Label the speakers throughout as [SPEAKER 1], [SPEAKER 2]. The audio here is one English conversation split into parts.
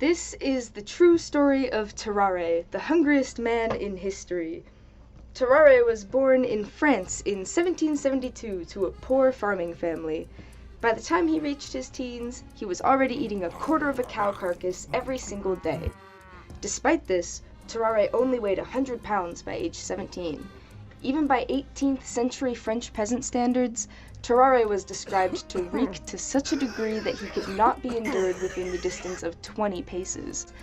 [SPEAKER 1] This is the true story of Terare, the hungriest man in history. Terare was born in France in 1772 to a poor farming family. By the time he reached his teens, he was already eating a quarter of a cow carcass every single day. Despite this, Terare only weighed 100 pounds by age 17. Even by 18th century French peasant standards, Terare was described to reek to such a degree that he could not be endured within the distance of 20 paces.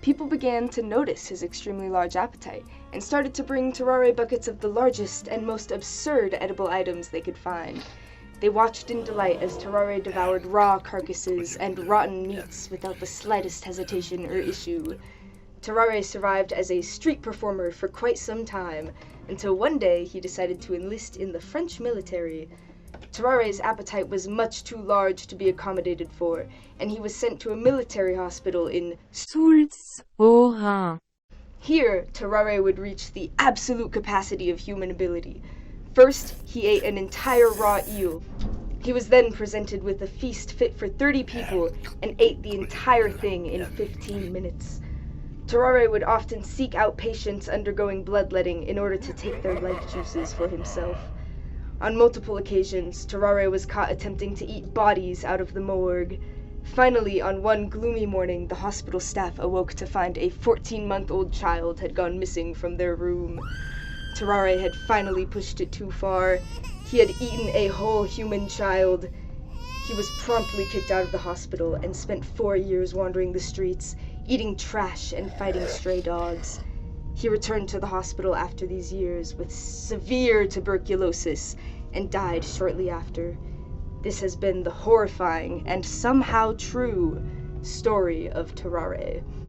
[SPEAKER 1] People began to notice his extremely large appetite, and started to bring Terare buckets of the largest and most absurd edible items they could find. They watched in delight as Terare devoured raw carcasses and rotten meats without the slightest hesitation or issue. Terare survived as a street performer for quite some time, until one day he decided to enlist in the French military. Terare's appetite was much too large to be accommodated for, and he was sent to a military hospital in
[SPEAKER 2] Soultz-au-Rhin.
[SPEAKER 1] Here, Terare would reach the absolute capacity of human ability. First, he ate an entire raw eel. He was then presented with a feast fit for 30 people, and ate the entire thing in 15 minutes. Terare would often seek out patients undergoing bloodletting in order to take their life juices for himself. On multiple occasions, Terare was caught attempting to eat bodies out of the morgue. Finally, on one gloomy morning, the hospital staff awoke to find a 14-month-old child had gone missing from their room. Terare had finally pushed it too far. He had eaten a whole human child. He was promptly kicked out of the hospital and spent 4 years wandering the streets, eating trash and fighting stray dogs. He returned to the hospital after these years with severe tuberculosis and died shortly after. This has been the horrifying and somehow true story of Terare.